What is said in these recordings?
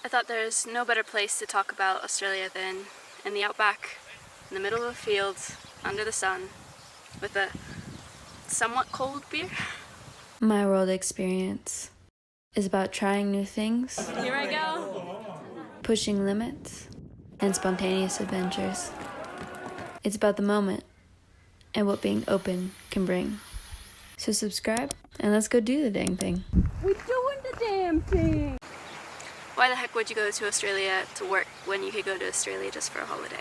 I thought there's no better place to talk about Australia than in the outback, in the middle of a field, under the sun, with a somewhat cold beer. My world experience is about trying new things, Here I go. pushing limits, and spontaneous adventures. It's about the moment and what being open can bring. So subscribe and let's go do the dang thing. We're doing the damn thing! Why the heck would you go to Australia to work when you could go to Australia just for a holiday?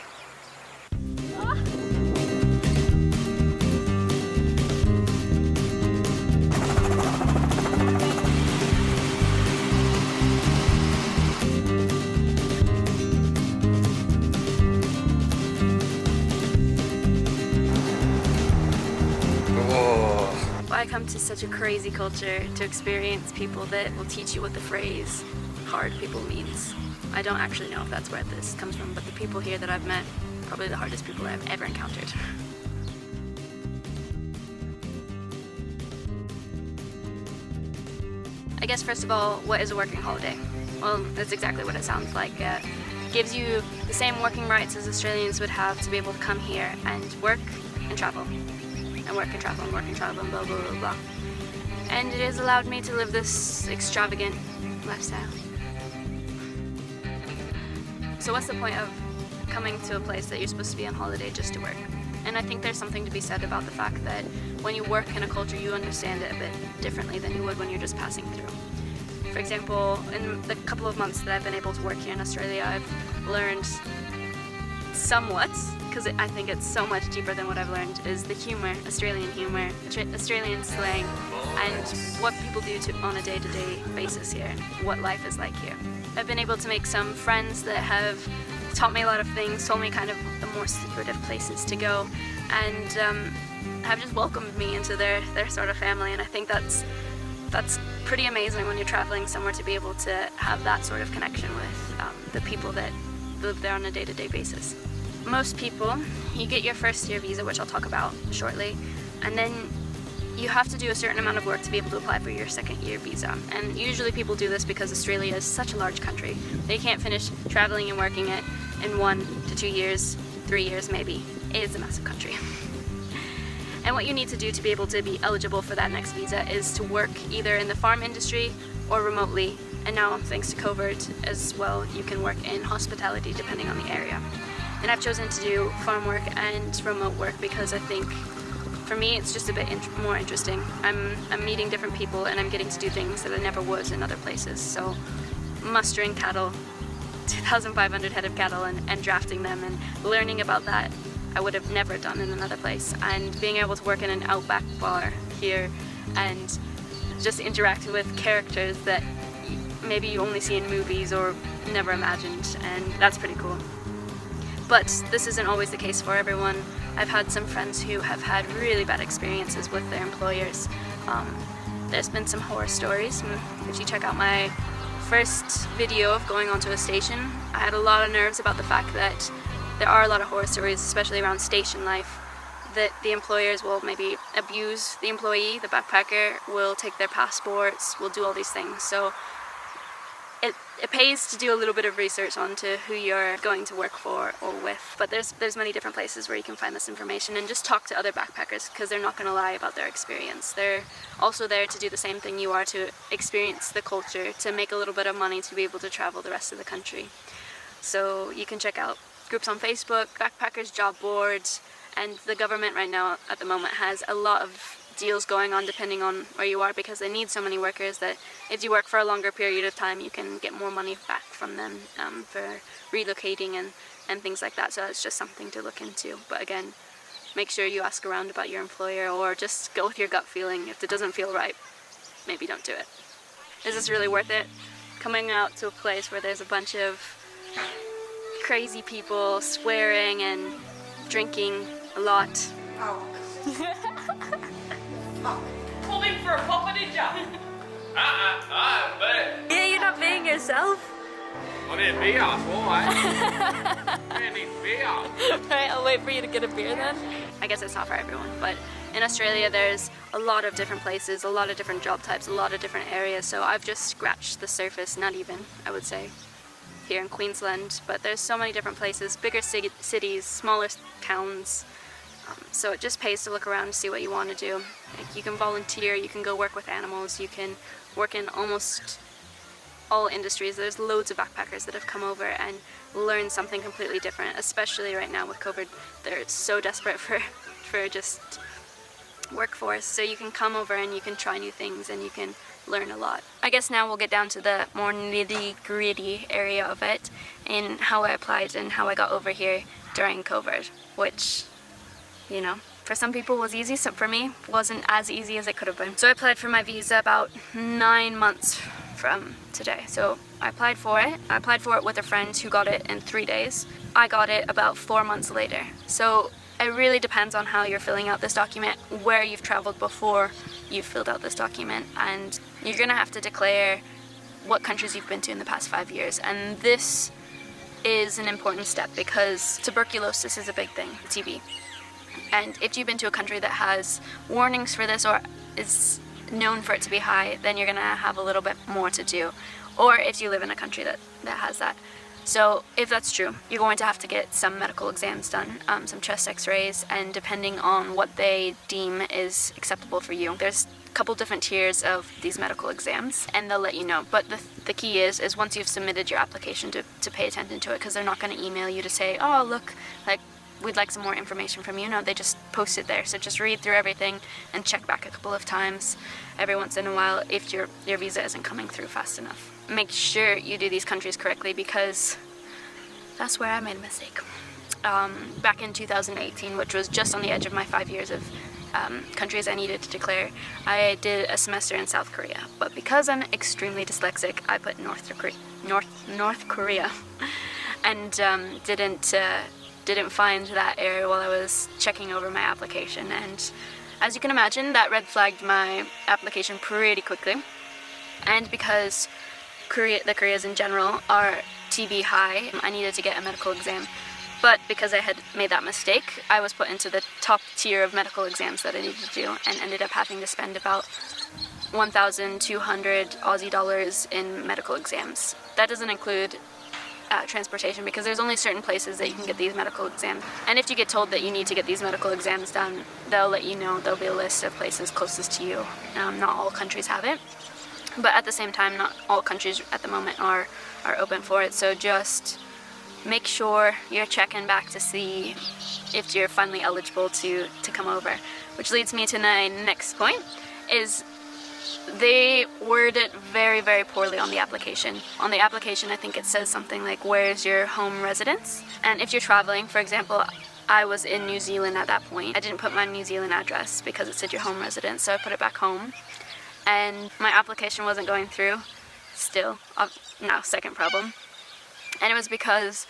Why come to such a crazy culture to experience people that will teach you what the phrase hard people means? I don't actually know if that's where this comes from, but the people here that I've met, probably the hardest people I've ever encountered. I guess first of all, what is a working holiday? Well, that's exactly what it sounds like. Gives you the same working rights as Australians would have to be able to come here and work and travel. And work and travel and work and travel and blah blah blah blah. And it has allowed me to live this extravagant lifestyle. So what's the point of coming to a place that you're supposed to be on holiday just to work? And I think there's something to be said about the fact that when you work in a culture, you understand it a bit differently than you would when you're just passing through. For example, in the couple of months that I've been able to work here in Australia, I've learned somewhat, because I think it's so much deeper than what I've learned, is the humor, Australian slang, and what people do on a day-to-day basis here, what life is like here. I've been able to make some friends that have taught me a lot of things, told me kind of the more secretive places to go, and have just welcomed me into their sort of family, and I think that's pretty amazing when you're traveling somewhere to be able to have that sort of connection with the people that live there on a day-to-day basis. Most people, you get your first year visa, which I'll talk about shortly, and then you have to do a certain amount of work to be able to apply for your second year visa. And usually people do this because Australia is such a large country. They can't finish traveling and working it in 1 to 2 years, 3 years maybe. It is a massive country. And what you need to do to be able to be eligible for that next visa is to work either in the farm industry or remotely. And now, thanks to COVID as well, you can work in hospitality depending on the area. And I've chosen to do farm work and remote work because I think, for me, it's just a bit more interesting. I'm meeting different people and I'm getting to do things that I never would in other places. So mustering cattle, 2,500 head of cattle, and drafting them and learning about that, I would have never done in another place. And being able to work in an outback bar here and just interacting with characters that maybe you only see in movies or never imagined, and that's pretty cool. But this isn't always the case for everyone. I've had some friends who have had really bad experiences with their employers. There's been some horror stories. If you check out my first video of going onto a station, I had a lot of nerves about the fact that there are a lot of horror stories, especially around station life, that the employers will maybe abuse the employee, the backpacker, will take their passports, will do all these things. So it pays to do a little bit of research onto who you're going to work for or with. But there's many different places where you can find this information, and just talk to other backpackers because they're not going to lie about their experience. They're also there to do the same thing you are, to experience the culture, to make a little bit of money to be able to travel the rest of the country. So you can check out groups on Facebook, backpackers job boards, and the government right now at the moment has a lot of deals going on depending on where you are, because they need so many workers that if you work for a longer period of time you can get more money back from them for relocating and things like that. So it's just something to look into. But again, make sure you ask around about your employer, or just go with your gut feeling. If it doesn't feel right, maybe don't do it. Is this really worth it? Coming out to a place where there's a bunch of crazy people swearing and drinking a lot. Oh. Pull him for a pop, did ya? I bet. Yeah, you're not being yourself. I need beer, boy. I need beer. Right, I'll wait for you to get a beer then. I guess it's not for everyone, but in Australia there's a lot of different places, a lot of different job types, a lot of different areas, so I've just scratched the surface, not even, I would say. here in Queensland, but there's so many different places, bigger cities, smaller towns, so it just pays to look around and see what you want to do. Like, you can volunteer, you can go work with animals, you can work in almost all industries. There's loads of backpackers that have come over and learned something completely different, especially right now with COVID. They're so desperate for just workforce, so you can come over and you can try new things and you can learn a lot. I guess now we'll get down to the more nitty-gritty area of it, in how I applied and how I got over here during COVID, which, you know, for some people was easy, so for me wasn't as easy as it could have been. So I applied for my visa about 9 months from today. So I applied for it. I applied for it with a friend who got it in 3 days. I got it about 4 months later. So it really depends on how you're filling out this document, where you've traveled before you've filled out this document, and you're gonna have to declare what countries you've been to in the past 5 years. And this is an important step because tuberculosis is a big thing, TB. And if you've been to a country that has warnings for this or is known for it to be high, then you're gonna have a little bit more to do. Or if you live in a country that has that. So if that's true, you're going to have to get some medical exams done, some chest x-rays, and depending on what they deem is acceptable for you. There's a couple different tiers of these medical exams, and they'll let you know. But the key is once you've submitted your application to pay attention to it, because they're not going to email you to say, oh look, like, we'd like some more information from you. No, they just post it there. So just read through everything and check back a couple of times every once in a while if your visa isn't coming through fast enough. Make sure you do these countries correctly, because that's where I made a mistake. Back in 2018, which was just on the edge of my 5 years of countries I needed to declare, I did a semester in South Korea. But because I'm extremely dyslexic, I put North Korea and didn't find that area while I was checking over my application. And as you can imagine, that red flagged my application pretty quickly. And because the Koreas in general are TB high, I needed to get a medical exam. But because I had made that mistake, I was put into the top tier of medical exams that I needed to do, and ended up having to spend about 1,200 Aussie dollars in medical exams. That doesn't include transportation, because there's only certain places that you can get these medical exams. And if you get told that you need to get these medical exams done, they'll let you know. There'll be a list of places closest to you. Not all countries have it. But at the same time, not all countries at the moment are open for it, so just make sure you're checking back to see if you're finally eligible to come over. Which leads me to my next point, is they word it very, very poorly on the application. On the application, I think it says something like, where's your home residence? And if you're traveling, for example, I was in New Zealand at that point. I didn't put my New Zealand address because it said your home residence, so I put it back home. And my application wasn't going through still. Now, second problem. And it was because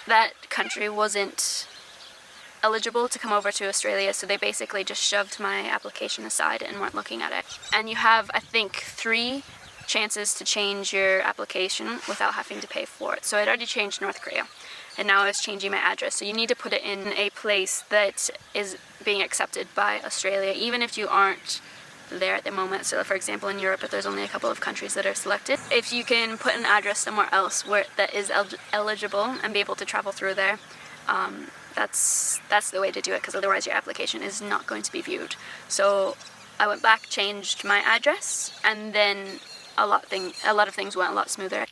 that country wasn't eligible to come over to Australia, so they basically just shoved my application aside and weren't looking at it. And you have, I think, 3 chances to change your application without having to pay for it. So I'd already changed North Korea, and now I was changing my address. So you need to put it in a place that is being accepted by Australia, even if you aren't there at the moment. So for example, in Europe, if there's only a couple of countries that are selected, if you can put an address somewhere else where that is eligible and be able to travel through there, that's the way to do it, because otherwise your application is not going to be viewed. So I went back, changed my address, and then a lot of things went a lot smoother.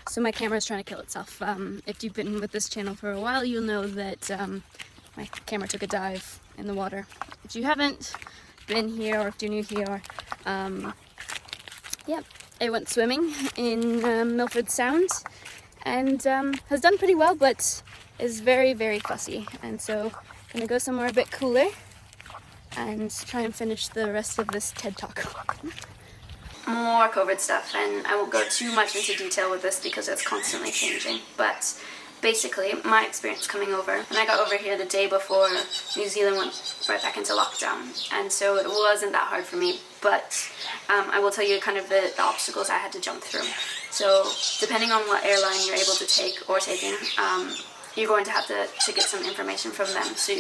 So my camera's trying to kill itself. If you've been with this channel for a while, you'll know that my camera took a dive in the water. If you haven't been here, or if you're new here, yeah, it went swimming in Milford Sound, and has done pretty well, but is very, very fussy. And so I'm gonna go somewhere a bit cooler and try and finish the rest of this TED Talk. More COVID stuff, and I won't go too much into detail with this because it's constantly changing, but basically my experience coming over, and I got over here the day before New Zealand went right back into lockdown, and so it wasn't that hard for me, but I will tell you kind of the obstacles I had to jump through. So depending on what airline you're able to take or taking, you're going to have to get some information from them. So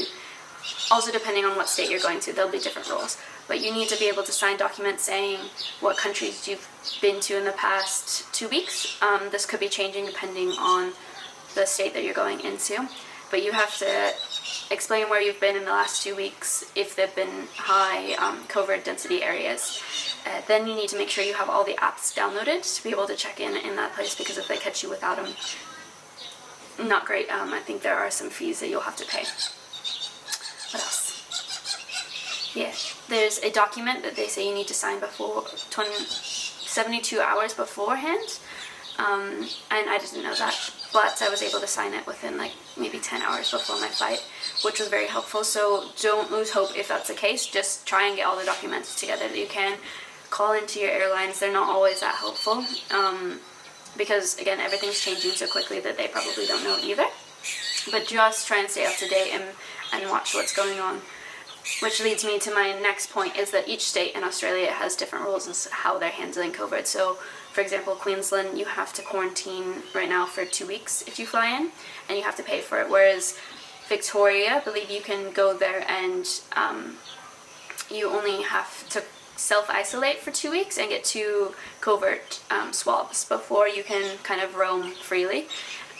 Also, depending on what state you're going to, there'll be different rules. But you need to be able to sign documents saying what countries you've been to in the past 2 weeks. This could be changing depending on the state that you're going into. But you have to explain where you've been in the last 2 weeks, if they've been high COVID density areas. Then you need to make sure you have all the apps downloaded to be able to check in that place, because if they catch you without them, not great. I think there are some fees that you'll have to pay. What else? Yeah, there's a document that they say you need to sign before 72 hours beforehand, and I didn't know that, but I was able to sign it within like maybe 10 hours before my flight, which was very helpful. So don't lose hope if that's the case. Just try and get all the documents together that you can. Call into your airlines. They're not always that helpful, because again, everything's changing so quickly that they probably don't know either. But just try and stay up to date and watch what's going on. Which leads me to my next point, is that each state in Australia has different rules as how they're handling COVID. So, for example, Queensland, you have to quarantine right now for 2 weeks if you fly in, and you have to pay for it. Whereas Victoria, I believe you can go there and you only have to self-isolate for 2 weeks and get 2 covert swabs before you can kind of roam freely.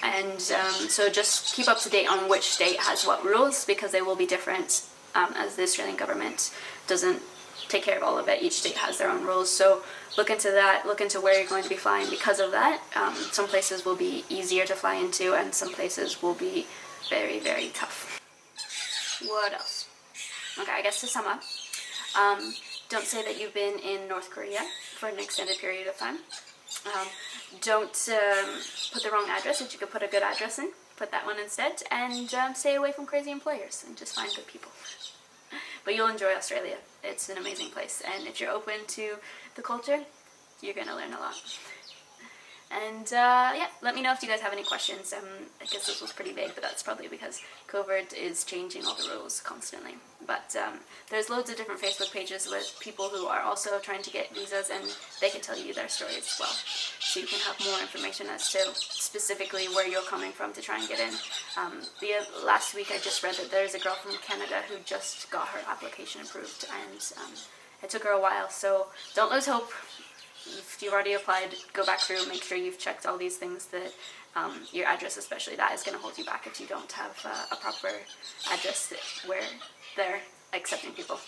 And so just keep up to date on which state has what rules, because they will be different. As the Australian government doesn't take care of all of it. Each state has their own rules, so look into that, look into where you're going to be flying because of that. Some places will be easier to fly into, and some places will be very, very tough. What else? Okay, I guess to sum up, don't say that you've been in North Korea for an extended period of time. Don't put the wrong address. If you could put a good address in, put that one instead, and stay away from crazy employers and just find good people. But you'll enjoy Australia. It's an amazing place, and if you're open to the culture, you're going to learn a lot. And yeah, let me know if you guys have any questions. I guess this was pretty vague, but that's probably because COVID is changing all the rules constantly. But there's loads of different Facebook pages with people who are also trying to get visas, and they can tell you their stories as well. So you can have more information as to specifically where you're coming from to try and get in. Last week I just read that there's a girl from Canada who just got her application approved, and it took her a while. So don't lose hope. If you've already applied, go back through, make sure you've checked all these things, that your address especially, that is going to hold you back if you don't have a proper address where they're accepting people.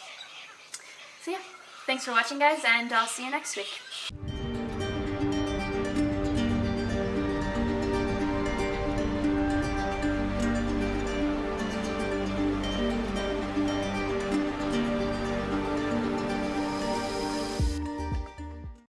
So yeah, thanks for watching guys, and I'll see you next week.